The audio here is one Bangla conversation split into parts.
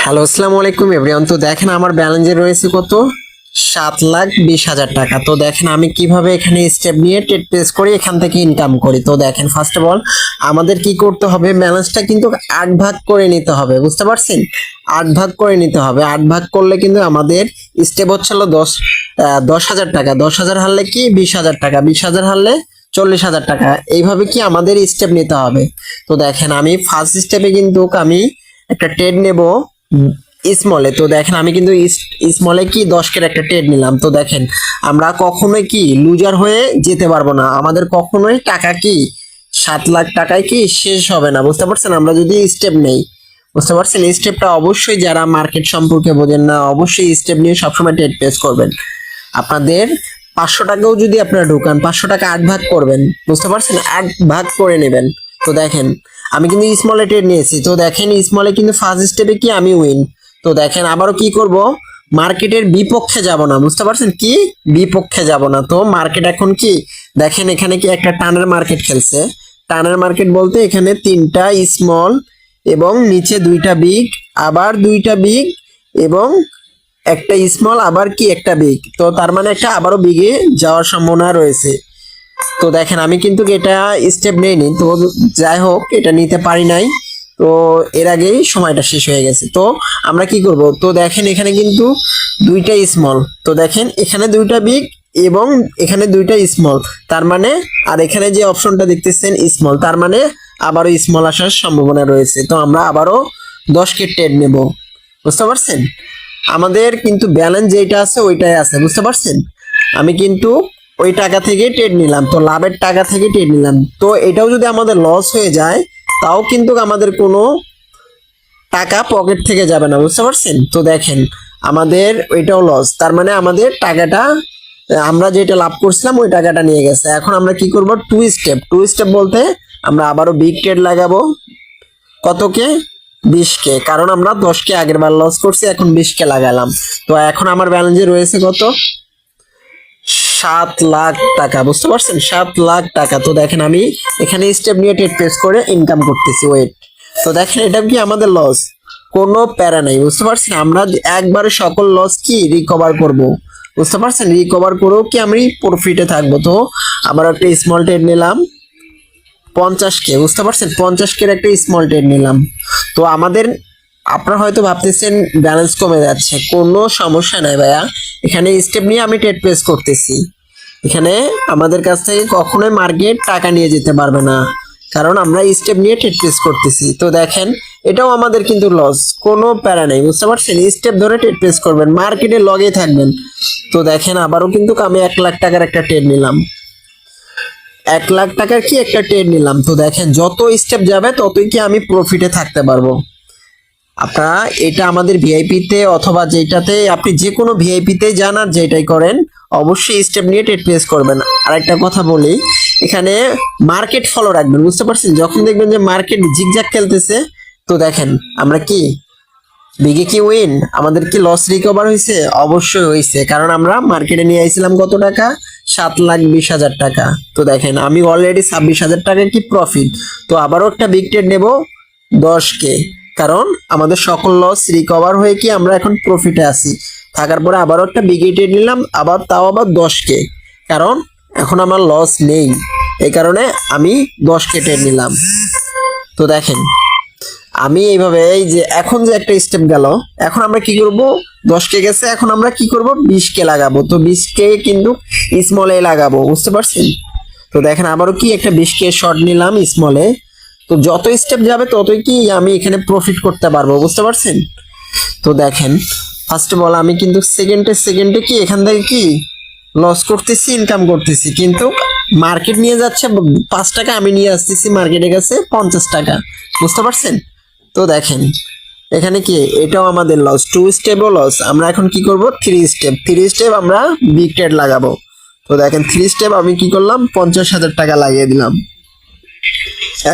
হ্যালো, আসসালামু আলাইকুম এভরিওয়ান। তো দেখেন আমার ব্যালেন্সে রয়েছে কত, 7,20,000 টাকা। তো দেখেন আমি কিভাবে এখানে স্টেপ নিয়ে ট্রেড প্লেস করি, এখান থেকে ইনকাম করি। তো দেখেন ফার্স্ট অফ অল আমাদের কি করতে হবে, ব্যালেন্সটা কিন্তু 8 ভাগ করে নিতে হবে, বুঝতে পারছেন? 8 ভাগ করে নিতে হবে। 8 ভাগ করলে কিন্তু আমাদের স্টেপ হচ্ছে হলো 10,000 টাকা। 10,000 হারলে কি 20,000 টাকা, 20,000 হারলে 40,000 টাকা। এইভাবে কি আমাদের স্টেপ নিতে হবে। তো দেখেন আমি ফার্স্ট স্টেপে কিন্তু আমি একটা ট্রেড নেব স্মলে। তো দেখেন আমি কিন্তু স্মলে কি 10 একটা ট্রেড নিলাম। তো দেখেন আমরা কখনোই কি লুজার হয়ে যেতে পারবো না, আমাদের কখনোই টাকা কি 7 লাখ টাকায় কি শেষ হবে না, বুঝতে পারছেন? আমরা যদি স্টেপ নেই, বুঝতে পারছেন? স্টেপটা অবশ্যই যারা মার্কেট সম্পর্কে বোঝেন না, অবশ্যই স্টেপ নিয়ে সবসময় ট্রেড প্লেস করবেন। আপনাদের 500 টাকাও যদি আপনারা ঢুকান, 500 টাকা 8 ভাগ করবেন, বুঝতে পারছেন? 8 ভাগ করে নেবেন। তো দেখেন আমি কিন্তু স্মলে ট্রেড নিয়েছি। তো দেখেন স্মলে কিন্তু ফার্স্ট স্টেপে কি আমি উইন। তো দেখেন আবারও কি করব, মার্কেটের বিপক্ষে যাব না, বুঝতে পারছেন? কি বিপক্ষে যাব না। তো মার্কেট এখন কি দেখেন এখানে কি একটা টানের মার্কেট খেলছে। টানের মার্কেট বলতে এখানে 3টা স্মল এবং নিচে 2টা বিগ, আবার 2টা বিগ এবং একটা স্মল, আবার কি একটা বিগ। তো তার মানে একটা আবারও বিগে যাওয়ার সম্ভাবনা রয়েছে। তো দেখেন আমি কিন্তু এটা স্টেপ নেইনি, তো যাই হোক এটা নিতে পারি নাই। তো এর আগেই সময়টা শেষ হয়ে গেছে। তো আমরা কি করব, তো দেখেন এখানে কিন্তু 2টা স্মল, তো দেখেন এখানে 2টা বিগ এবং এখানে 2টা স্মল, তার মানে আর এখানে যে অপশনটা দেখতেছেন স্মল, তার মানে আবারও স্মল আসার সম্ভাবনা রয়েছে। তো আমরা আবারও 10 ট্রেড নেব, বুঝতে পারছেন? আমাদের কিন্তু ব্যালেন্স যেটা আছে ওইটাই আছে, বুঝতে পারছেন? আমি কিন্তু ওই টাকা থেকে ট্রেড নিলাম, তো লাভের টাকা থেকে ট্রেড নিলাম। তো এটাও যদি আমাদের লস হয়ে যায়, তাও কিন্তু আমাদের কোনো টাকা পকেট থেকে যাবে না, বুঝতে পারছেন? তো দেখেন আমাদের ওইটাও লস, তার মানে আমাদের টাকাটা আমরা যেটা লাভ করছিলাম ওই টাকাটা নিয়ে গেছে। এখন আমরা কি করব, টু স্টেপ বলতে আমরা আবারও বিগ ট্রেড লাগাবো। কতকে? 20 কারণ আমরা 10 আগের বার লস করছি, এখন 20 লাগালাম। তো এখন আমার ব্যালেন্সে রয়েছে কত, 7 লাখ টাকা, বুঝতে পারছেন? 7 লাখ টাকা। তো দেখেন আমি এখানে স্টেপ নিয়ে ট্রেড প্লেস করে ইনকাম করতেছি, ওয়েট। তো দেখেন এটা কি আমাদের লস, কোনো প্যারা নাই, বুঝতে পারছেন? আমরা একবারে সকল লস কি রিকভার করব, বুঝতে পারছেন? রিকভার করেও কি আমি প্রফিটে থাকবো। তো আবার একটা স্মল ট্রেড নিলাম 50, বুঝতে পারছেন? 50 একটা স্মল ট্রেড নিলাম। তো আমাদের আপনারা হয়তো ভাবতেছেন ব্যালেন্স কমে যাচ্ছে, কোনো সমস্যা নাই ভাইয়া। এখানে স্টেপ নিয়ে আমি ট্রেড প্লেস করতেছি। এখানে আমাদের কাছ থেকে কখনোই মার্কেট টাকা নিয়ে যেতে পারবে না, কারণ আমরা স্টেপ নিয়ে ট্রেড প্লেস করতেছি। তো দেখেন এটাও আমাদের কিন্তু লস, কোনো প্যারা নেই, বুঝতে পারছেন? স্টেপ ধরে ট্রেড প্লেস করবেন, মার্কেটে লগে থাকবেন। তো দেখেন আবারও কিন্তু আমি 1 লাখ টাকার একটা ট্রেড নিলাম, 1 লাখ টাকার কি একটা ট্রেড নিলাম। তো দেখেন যত স্টেপ যাবে ততই কি আমি প্রফিটে থাকতে পারবো। আপনারা এটা আমাদের ভিআইপিতে অথবা যেটাতে আপনি যে কোনো ভিআইপিতে যান আর যেটাই করেন, অবশ্যই স্টেপ নিয়ে ট্রেড প্লেস করবেন। আর একটা কথা বলি, এখানে মার্কেট ফলো রাখবেন, বুঝতে পারছেন? যখন দেখবেন যে মার্কেট জিগজ্যাগ খেলতেছে, তো দেখেন আমরা কি বিগে কি উইন, আমাদের কি লস রিকভার হয়েছে? অবশ্যই হয়েছে, কারণ আমরা মার্কেটে নিয়ে আইছিলাম কত টাকা, 7,20,000 টাকা। তো দেখেন আমি অলরেডি 26,000 টাকা কি প্রফিট। তো আবারও একটা বিগ ট্রেড নেব 10, কারণ আমাদের সকল লস রিকভার হয়ে কি আমরা এখন প্রফিটে আছি। থাকার পরে আবারও একটা বিগ ট্রেড নিলাম, আবার তাও আবার 10, কারণ এখন আমার লস নেই, এই কারণে আমি 10 ট্রেড নিলাম। তো দেখেন আমি এইভাবে এই যে এখন যে একটা স্টেপ গেল, এখন আমরা কি করব, 10 গেছে, এখন আমরা কি করব 20 লাগাবো। তো 20 কিন্তু স্মলে লাগাবো, বুঝতে পারছেন? তো দেখেন আবারও কি একটা 20 শর্ট নিলাম স্মলে। তো যত স্টেপ যাবে ততই কি আমি এখানে প্রফিট করতে পারবো, বুঝতে পারছেন? তো দেখেন ফার্স্ট অফ অল আমি কিন্তু সেকেন্ডে কি এখান থেকে কি লস করতেছি, ইনকাম করতেছি, কিন্তু মার্কেট নিয়ে যাচ্ছে 5 টাকা, আমি নিয়ে আসতেছি মার্কেটের কাছে 50 টাকা, বুঝতে পারছেন? তো দেখেন এখানে কি এটাও আমাদের লস, 2 স্টেপও লস। আমরা এখন কি করব, 3 স্টেপ আমরা বিগ ট্রেড লাগাবো। তো দেখেন 3 স্টেপ আমি কি করলাম, 50,000 টাকা লাগিয়ে দিলাম।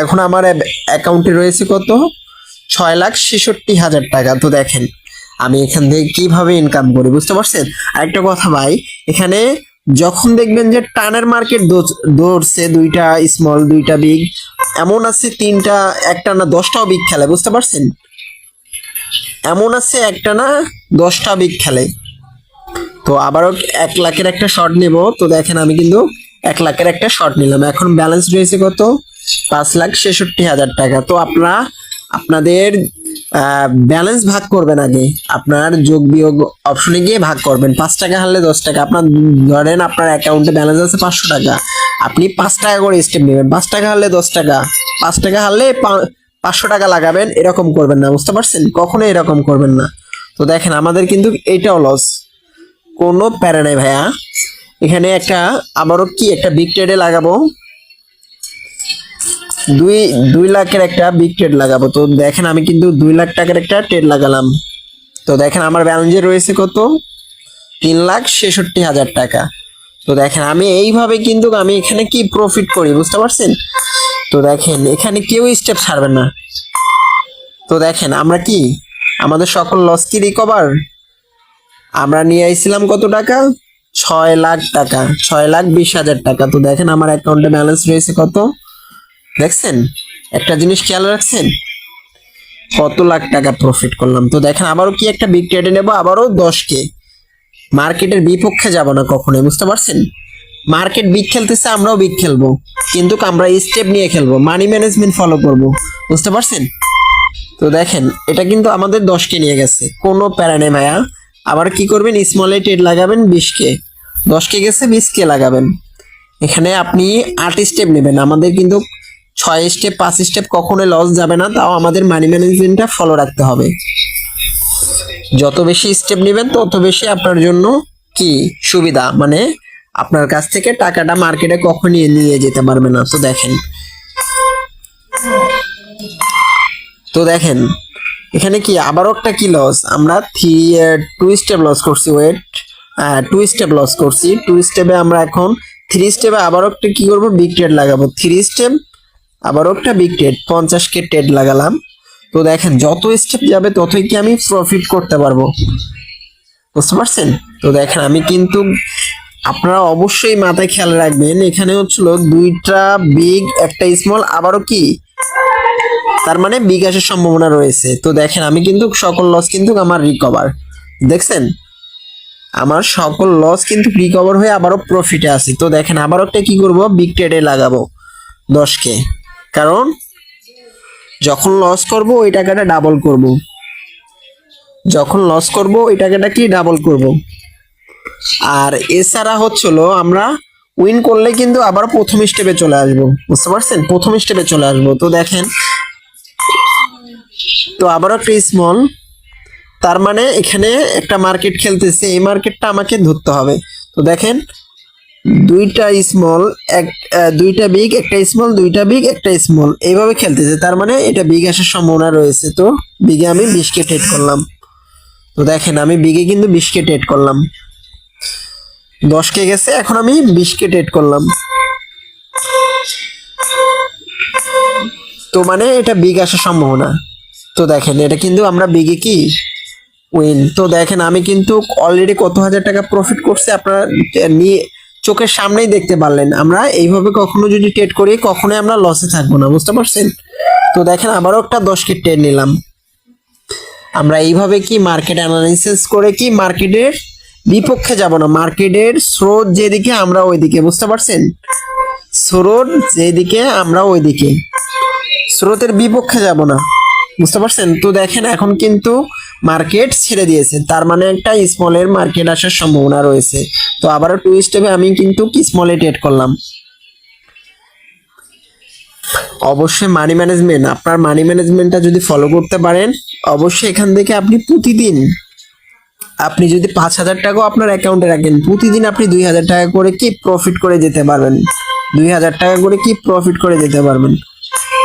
এখন আমার অ্যাকাউন্টে রয়েছে কত, 6,66,000 টাকা। তো দেখেন আমি এখান থেকে কিভাবে ইনকাম করি, বুঝতে পারছেন? আরেকটা কথা ভাই, এখানে যখন দেখবেন যে টানের মার্কেট ধরছে, 2টা স্মল 2টা বিগ, এমন আছে 3টা একটা না 10টাও বিগ খেলে, বুঝতে পারছেন? এমন আছে একটা না 10টা বিগ খেলে। তো আবারও 1 লাখের একটা শট নেব। তো দেখেন আমি কিন্তু 1 লাখের একটা শট নিলাম। এখন ব্যালেন্স রয়েছে কত? 5,66,000 টাকা। তো আপনারা আপনাদের ব্যালেন্স ভাগ করবেন আগে, আপনার যোগ বিয়োগ অপশনে গিয়ে ভাগ করবেন। 5 টাকা হারলে 10 টাকা। আপনার ধরেন আপনার অ্যাকাউন্টে ব্যালেন্স আছে 500 টাকা, আপনি 5 টাকা করে স্টেপ নেবেন। 5 টাকা হারলে 10 টাকা, 5 টাকা হারলে 500 টাকা লাগাবেন। এরকম করবেন না, বুঝতে পারছেন? কখনো এরকম করবেন না। তো দেখেন আমাদের কিন্তু এইটাও লস, কোনো প্যারা নাই ভাইয়া। এখানে একটা আবারও কি একটা বিগ ট্রেডে লাগাবো, 2 লাখের একটা বিগ ট্রেড লাগাবো। তো দেখেন আমি কিন্তু 2 লাখ টাকার একটা ট্রেড লাগালাম। তো দেখেন আমার ব্যালেন্সে রয়েছে কত? 3,66,000 টাকা। তো দেখেন আমি এইভাবে কিন্তু আমি এখানে কি প্রফিট করি, বুঝতে পারছেন? তো দেখেন এখানে কেউ স্টেপ ছাড়বেন না। তো দেখেন আমরা কি আমাদের সকল লস কি রিকভার, আমরা নিয়ে আইছিলাম কত টাকা? 6 লাখ টাকা, 6,20,000 টাকা। তো দেখেন আমার অ্যাকাউন্টে ব্যালেন্স রয়েছে কত, দেখছেন? একটা জিনিস খেয়াল রাখছেন, কত লাখ টাকা প্রফিট করলাম। তো দেখেন আবারও কি একটা বিগ ট্রেডে নেবো, আবারও 10K। মার্কেটের বিপক্ষে যাব না কখনোই, বুঝতে পারছেন? মার্কেট বিগ খেলতেছে, আমরাও বিগ খেলবো, কিন্তু আমরা স্টেপ নিয়ে খেলবো, মানি ম্যানেজমেন্ট ফলো করব, বুঝতে পারছেন? তো দেখেন এটা কিন্তু আমাদের 10K নিয়ে গেছে, কোনো প্যারা নেই ভাইয়া। আবার কি করবেন, স্মলে ট্রেড লাগাবেন 20K, 10K গেছে 20K লাগাবেন। এখানে আপনি 8 স্টেপ নেবেন, আমাদের কিন্তু 6 স্টেপ 5 স্টেপ কখনোই লস যাবে না। তাও আমাদের মানি ম্যানেজমেন্টটা ফলো রাখতে হবে। যত বেশি স্টেপ নেবেন তত বেশি আপনার জন্য কি সুবিধা, মানে আপনার কাছ থেকে টাকাটা মার্কেটে কখনই নিয়ে যেতে পারবে না। তো দেখেন এখানে কি আবারও একটা কি লস, আমরা 2 স্টেপ লস করছি। ওয়েট, 2 স্টেপ লস করছি। 2 স্টেপে আমরা এখন 3 স্টেপে আবারও একটা কি করবো, বিগ ট্রেড লাগাবো। 3 স্টেপ আবারও একটা বিগ ট্রেড 50K ট্রেড লাগালাম। তো দেখেন যত স্টেপ যাবে ততই কি আমি প্রফিট করতে পারবো, বুঝতে পারছেন? তো দেখেন আমি কিন্তু, আপনারা অবশ্যই মাথায় খেয়াল রাখবেন, এখানে হচ্ছিল 2টা বিগ একটা স্মল, আবারও কি তার মানে বিগ আসার সম্ভাবনা রয়েছে। তো দেখেন আমি কিন্তু সকল লস কিন্তু আমার রিকভার, দেখছেন? আমার সকল লস কিন্তু রিকভার হয়ে আবারও প্রফিটে আছে। তো দেখেন আবারও একটা কি করব, বিগ ট্রেডে লাগাবো 10K, কারণ যখন লস করব ওই টাকাটা ডাবল করব, যখন লস করব ওই টাকাটা কি ডাবল করব। আর এছাড়া হচ্ছিল আমরা উইন করলে কিন্তু আবার প্রথম স্টেপে চলে আসবো, বুঝতে পারছেন? প্রথম স্টেপে চলে আসবো। তো দেখেন, তো আবারও একটা স্মল, তার মানে এখানে একটা মার্কেট খেলতেছে, এই মার্কেটটা আমাকে ধরতে হবে। তো দেখেন 2টা স্মল, 2টা বিগ একটা স্মল, 2টা বিগ একটা স্মল, এইভাবে খেলতেছে, তার মানে এটা বিগ আসার সম্ভাবনা রয়েছে। তো বিগে আমি 20K ট্রেড করলাম। তো দেখেন আমি বিগে কিন্তু 20K ট্রেড করলাম, 10K গেছে, এখন আমি 20K ট্রেড করলাম। তো মানে এটা বিগ আসার সম্ভাবনা। তো দেখেন এটা কিন্তু আমরা বিগে কি উইন। তো দেখেন আমি কিন্তু অলরেডি কত হাজার টাকা প্রফিট করছি, আপনারা নিয়ে চোখের সামনেই দেখতে পারলেন। আমরা এইভাবে কখনো যদি ট্রেড করি কখনোই আমরা লসে থাকবো না, বুঝতে পারছেন? তো দেখেন আবারও একটা 10K ট্রেড নিলাম। আমরা এইভাবে কি মার্কেট অ্যানালাইসিস করে কি মার্কেটের বিপক্ষে যাব না, মার্কেটের স্রোত যেদিকে আমরা ওইদিকে, বুঝতে পারছেন? স্রোত যেদিকে আমরা ওইদিকে, স্রোতের বিপক্ষে যাব না, বুঝতে পারছেন? তো দেখেন এখন কিন্তু মার্কেট ছেড়ে দিয়েছে, তার মানে একটা স্মলের মার্কেট আসার সম্ভাবনা রয়েছে। তো আবারও 2 স্টেপে আমি কিন্তু কি স্মলে ট্রেড করলাম। অবশ্যই মানি ম্যানেজমেন্ট, আপনার মানি ম্যানেজমেন্টটা যদি ফলো করতে পারেন, অবশ্যই এখান থেকে আপনি প্রতিদিন, আপনি যদি 5,000 টাকাও আপনার অ্যাকাউন্টে রাখেন, প্রতিদিন আপনি 2,000 টাকা করে কি প্রফিট করে যেতে পারবেন, 2,000 টাকা করে কি প্রফিট করে যেতে পারবেন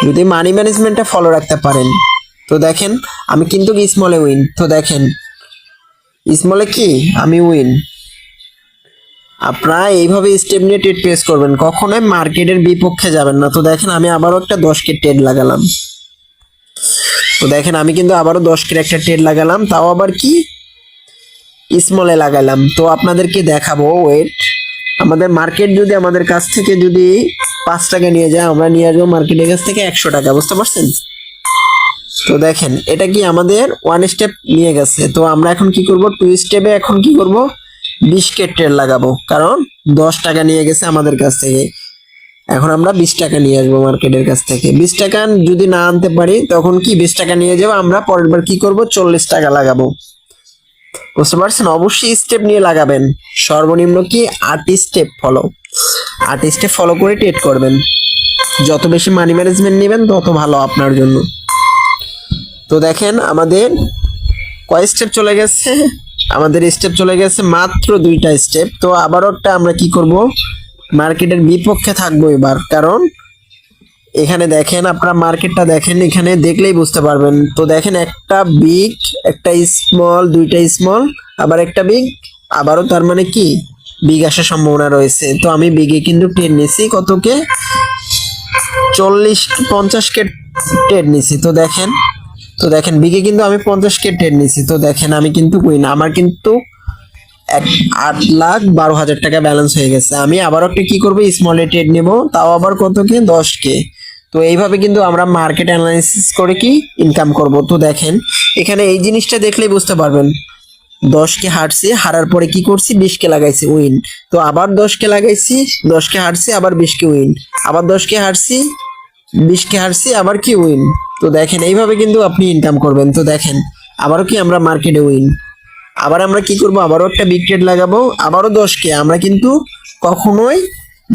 যদি মানি ম্যানেজমেন্টটা ফলো রাখতে পারেন। তো দেখেন আমি কিন্তু স্মলে উইন। তো দেখেন স্মলে কি আমি উইন। আপনারা এইভাবে স্টেপ নিয়ে ট্রেড প্লেস করবেন, কখনোই মার্কেটের বিপক্ষে যাবেন না। তো দেখেন আমি আবারও একটা 10K ট্রেড লাগালাম। তো দেখেন আমি কিন্তু আবারও 10K একটা ট্রেড লাগালাম, তাও আবার কি স্মলে লাগালাম। তো আপনাদেরকে দেখাবো, ওয়েট, আমাদের মার্কেট যদি আমাদের কাছ থেকে যদি 5 টাকা নিয়ে যায়, আমরা নিয়ে আসবো মার্কেটের কাছ থেকে 100 টাকা, বুঝতে পারছেন? তো দেখেন এটা কি আমাদের ওয়ান স্টেপ নিয়ে গেছে। তো আমরা এখন কি করব, টু স্টেপে এখন কি করব, 20K ট্রেড লাগাবো, কারণ 10 টাকা নিয়ে গেছে আমাদের কাছ থেকে। এখন আমরা 20 টাকা নিয়ে আসবো মার্কেটের কাছ থেকে। 20 টাকা যদি না আনতে পারি তখন কি 20 টাকা নিয়ে যাবো, আমরা পরের বার কি করব, 40 টাকা লাগাবো। বুঝতে পারছেন? অবশ্যই স্টেপ নিয়ে লাগাবেন। সর্বনিম্ন কি 8 স্টেপ ফলো, 8 স্টেপ ফলো করে ট্রেড করবেন। যত বেশি মানি ম্যানেজমেন্ট নেবেন তত ভালো আপনার জন্য। তো দেখেন আমাদের কয় স্টেপ চলে গেছে, আমাদের স্টেপ চলে গেছে মাত্র 2টা স্টেপ। তো আবারও একটা আমরা কি করব, মার্কেটের বিপক্ষে থাকবো এবার, কারণ এখানে দেখেন আপনারা মার্কেটটা দেখেন, এখানে দেখলেই বুঝতে পারবেন। তো দেখেন একটা বিগ, একটা স্মল, 2টা স্মল, আবার একটা বিগ, আবারও তার মানে কি বিগ আসার সম্ভাবনা রয়েছে। তো আমি বিগে কিন্তু ট্রেড নিছি, কতকে 50K ট্রেড নিছি। তো দেখেন বিগে কিন্তু আমি 50K ট্রেড নিছি। তো দেখেন আমি কিন্তু কুইন, আমার কিন্তু 8,12,000 টাকা ব্যালেন্স হয়ে গেছে। আমি আবার একটা কি করবো, স্মলে ট্রেড নেব, তাও আবার কতকে 10K। তো এইভাবে কিন্তু আমরা মার্কেট অ্যানালাইসিস করে কি ইনকাম করব। তো দেখেন এখানে এই জিনিসটা দেখলেই বুঝতে পারবেন, 10K হারছি, হারার পরে কি করছি, 20K লাগাইছি উইন। তো আবার 10K লাগাইছি, 10K হারছি, আবার 20K উইন, আবার 10K হারছি, 20K হারছি, আবার কি উইন। তো দেখেন এইভাবে কিন্তু আপনি ইনকাম করবেন। তো দেখেন আবারও কি আমরা মার্কেটে উইন, আবার আমরা কি করব, আবারও একটা বিগ ট্রেড লাগাবো, আবারও 10K। আমরা কিন্তু কখনোই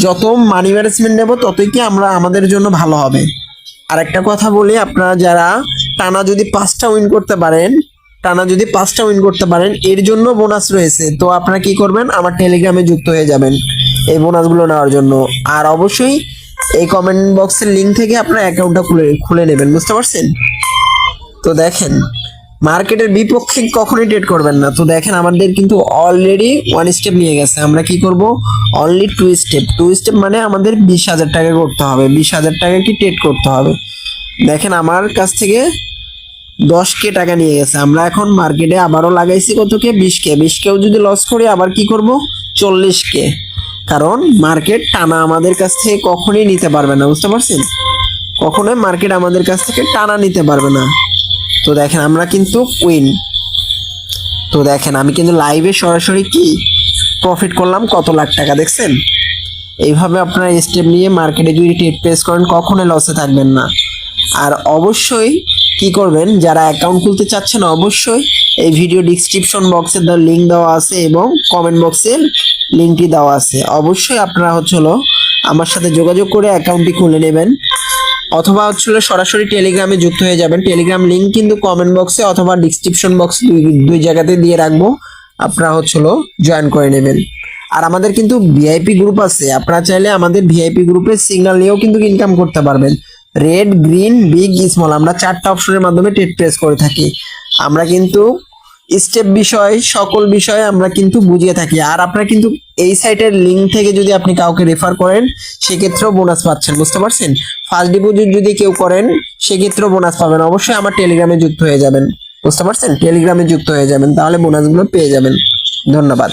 যত মানি ম্যানেজমেন্ট নেব ততই কি আমরা আমাদের জন্য ভালো হবে। আর একটা কথা বলি, আপনারা যারা টানা যদি 5টা উইন করতে পারেন, টানা যদি 5টা উইন করতে পারেন, এর জন্য বোনাস রয়েছে। তো আপনারা কি করবেন, আমার টেলিগ্রামে যুক্ত হয়ে যাবেন এই বোনাসগুলো নেওয়ার জন্য। আর অবশ্যই এই কমেন্ট বক্সের লিঙ্ক থেকে আপনার অ্যাকাউন্টটা খুলে নেবেন। বুঝতে পারছেন? তো দেখেন মার্কেটের বিপক্ষে কখনোই ট্রেড করবেন না। তো দেখেন আমাদের কিন্তু অলরেডি 1 স্টেপ নিয়ে গেছে। আমরা কি করব, অনলি 2 স্টেপ। 2 স্টেপ মানে আমাদের 20,000 টাকা করতে হবে, 20,000 টাকা কি ট্রেড করতে হবে। দেখেন আমার কাছ থেকে 10K টাকা নিয়ে গেছে। আমরা এখন মার্কেটে আবারও লাগাইছি কতকে, 20K। 20Kও যদি লস করি আবার কি করব, 40K। কারণ মার্কেট টানা আমাদের কাছ থেকে কখনোই নিতে পারবে না। বুঝতে পারছেন? কখনোই মার্কেট আমাদের কাছ থেকে টানা নিতে পারবে না। তো দেখেন আমরা কিন্তু উইন। তো দেখেন আমি কিন্তু লাইভে সরাসরি কি প্রফিট করলাম, কত লাখ টাকা দেখছেন। এইভাবে আপনারা স্টেপ নিয়ে মার্কেটে যদি ট্রেড প্লেস করেন কখনোই লসে থাকবেন না। আর অবশ্যই কি করবেন, যারা অ্যাকাউন্ট খুলতে চাচ্ছেন অবশ্যই এই ভিডিও ডিসক্রিপশন বক্সে লিঙ্ক দেওয়া আছে এবং কমেন্ট বক্সে লিঙ্কটি দেওয়া আছে। অবশ্যই আপনারা হলো আমার সাথে যোগাযোগ করে অ্যাকাউন্টটি খুলে নেবেন, অথবা সরাসরি টেলিগ্রামে যুক্ত হয়ে যাবেন। টেলিগ্রাম লিঙ্ক কিন্তু কমেন্ট বক্সে অথবা ডিসক্রিপশন বক্সে দুই জায়গাতে দিয়ে রাখবো, আপনারা জয়েন করে নেবেন। আর আমাদের কিন্তু ভিআইপি গ্রুপ আছে, আপনারা চাইলে আমাদের ভিআইপি গ্রুপের সিগন্যাল নিয়েও কিন্তু ইনকাম করতে পারবেন। রেড, গ্রিন, বিগ, স্মল, আমরা 4টা অপশনের মাধ্যমে ট্রেড প্লেস করে থাকি। আমরা কিন্তু স্টেপ বিষয়, সকল বিষয়ে আমরা কিন্তু বুঝিয়ে থাকি। আর আপনারা কিন্তু এই সাইটের লিঙ্ক থেকে যদি আপনি কাউকে রেফার করেন সেক্ষেত্রেও বোনাস পাচ্ছেন। বুঝতে পারছেন? ফার্স্ট ডিপোজিট যদি কেউ করেন সেক্ষেত্রেও বোনাস পাবেন। অবশ্যই আমার টেলিগ্রামে যুক্ত হয়ে যাবেন। বুঝতে পারছেন? টেলিগ্রামে যুক্ত হয়ে যাবেন, তাহলে বোনাসগুলো পেয়ে যাবেন। ধন্যবাদ।